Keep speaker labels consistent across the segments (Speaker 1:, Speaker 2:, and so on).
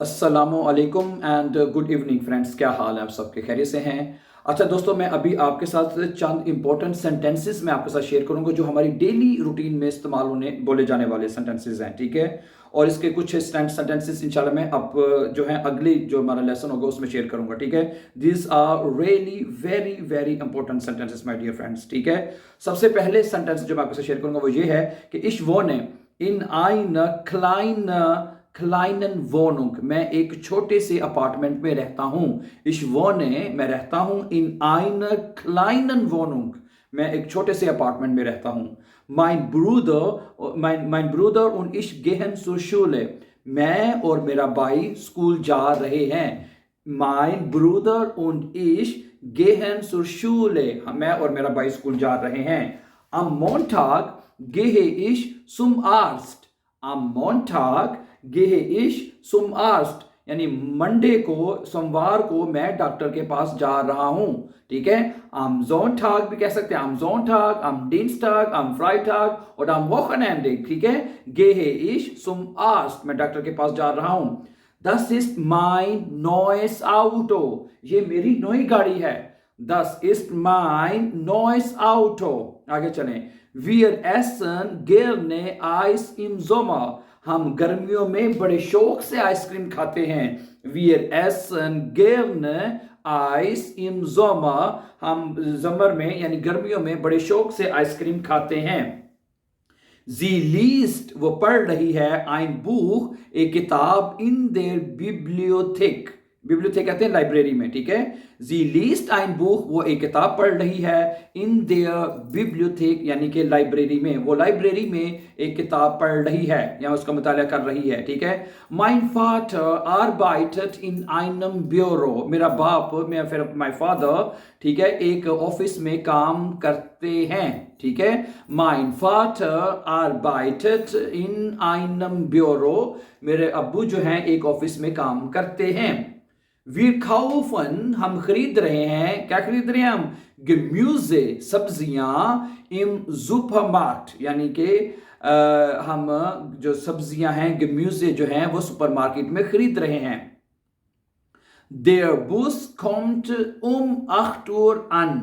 Speaker 1: अस्सलामु अलैकुम and good evening friends. क्या हाल है आप सबके? खैरियत से हैं? अच्छा दोस्तों, मैं अभी आपके साथ चंद इंपॉर्टेंट सेंटेंसेस मैं आपके साथ शेयर करूंगा जो हमारी डेली रूटीन में इस्तेमाल होने बोले जाने वाले सेंटेंसेस हैं, ठीक है। और इसके कुछ सेंटेंसेस इंशाल्लाह मैं अब जो है अगली जो हमारा लेसन होगा उसमें शेयर करूंगा, ठीक है। This are really very very important sentences my dear friends, ठीक है। सबसे पहले सेंटेंस जो मैं आपके साथ शेयर करूंगा वो ये है कि इश वोने इन आइन क्लाइन क्लाइनन वोनुंग, मैं एक छोटे से अपार्टमेंट में रहता हूं। इश वोने, मैं रहता हूं। इन आइन क्लाइनन वोनुंग, मैं एक छोटे से अपार्टमेंट में रहता हूं। माइन ब्रूदर उन इश गेहन zur Schule, मैं और मेरा भाई स्कूल जा रहे हैं। माइन ब्रूदर उन इश गेहन zur Schule, मैं और मेरा भाई स्कूल जा रहे हैं। Am Montag gehe ich zum Arzt, am Montag gehe ich zum Arzt, यानी मंडे को, सोमवार को मैं डॉक्टर के पास जा रहा हूं, ठीक है। am Sonntag भी कह सकते हैं, am Sonntag, am Dienstag, am Freitag और am Wochenende, ठीक है। gehe ich zum Arzt, मैं डॉक्टर के पास जा रहा हूं। Das ist mein neues Auto, ये मेरी नई गाड़ी है। Das ist mein neues Auto। आगे चलें। Wir essen gerne Eis im Sommer, हम गर्मियों में बड़े शौक से आइसक्रीम खाते हैं। Wir essen gerne Eis im Sommer, हम समर में यानी गर्मियों में बड़े शौक से आइसक्रीम खाते हैं। Sie liest, वो पढ़ रही है, ein Buch, एक किताब, in der Bibliothek, बिब्लियोथेक कहते हैं लाइब्रेरी में, ठीक है। जी लीस्ट ein Buch, वो एक किताब पढ़ रही है, इन der बिब्लियोथेक यानी कि लाइब्रेरी में, वो लाइब्रेरी में एक किताब पढ़ रही है या उसका मुताला कर रही है, ठीक है। mein Vater arbeitet in einem Büro, मेरा बाप, मैं फिर my father, ठीक है, एक ऑफिस में काम करते हैं, ठीक है। mein Vater arbeitet in einem Büro, मेरे अब्बू जो हैं एक ऑफिस में काम करते हैं। Wir kaufen, हम खरीद रहे हैं, क्या खरीद रहे हैं हम? Gemüse, सब्जियां, im Supermarkt, यानी कि हम जो सब्जियां हैं, Gemüse जो हैं वो सुपरमार्केट में खरीद रहे हैं। Der Bus kommt um 8 Uhr an,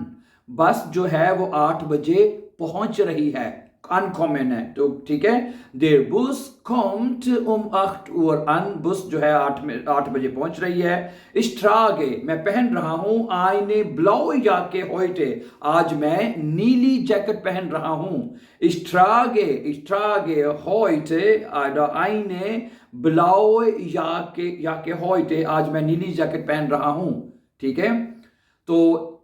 Speaker 1: बस जो है वो 8 बजे पहुंच रही है, अनकॉमन है, तो ठीक है। Der Bus kommt um 8 Uhr an, बस जो है 8 बजे पहुंच रही है। Ich trage, मैं पहन रहा हूं, eine blaue Jacke heute, आज मैं नीली जैकेट पहन रहा हूं। Ich trage heute eine blaue Jacke heute, आज मैं नीली जैकेट पहन रहा हूं, ठीक है। तो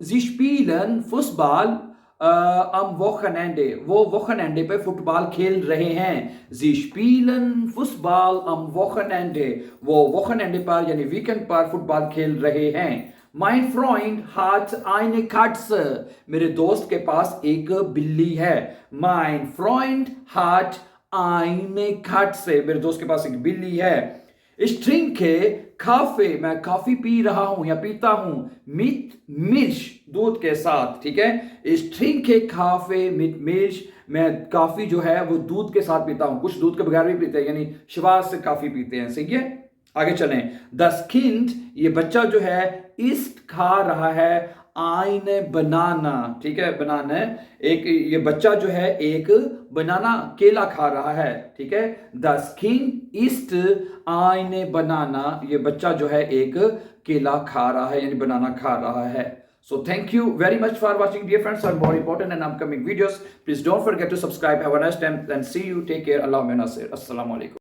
Speaker 1: Sie spielen Fußball am Wochenende, वो Wochenende पे फुटबॉल खेल रहे हैं। Sie spielen Fußball am Wochenende, वो Wochenende पर यानी वीकेंड पर फुटबॉल खेल रहे हैं। Mein Freund hat eine Katze, मेरे दोस्त के पास एक बिल्ली है। Mein Freund hat eine Katze, मेरे दोस्त के पास एक बिल्ली है। Ich trinke Kaffee, मैं कॉफी पी रहा हूं या पीता हूं, mit Milch, दूध के साथ, ठीक है। Ich trinke Kaffee mit Milch, मैं कॉफी जो है वो दूध के साथ पीता हूं, कुछ दूध के बगैर भी पीते हैं, यानी शिवाज से काफी पीते हैं, सही है। आगे चलें। Das Kind, ये बच्चा जो है, isst, खा रहा है, eine बनाना, ठीक है, बनाना, एक ये बच्चा जो है एक बनाना, केला खा रहा है, ठीक है। Das Kind isst eine banana, ये बच्चा जो है एक केला खा रहा है यानी बनाना खा रहा है। So thank you very much for watching, dear friends. For more important and upcoming videos, please don't forget to subscribe. Have a nice time and see you. Take care. Allah Nasir. Assalamu alaikum.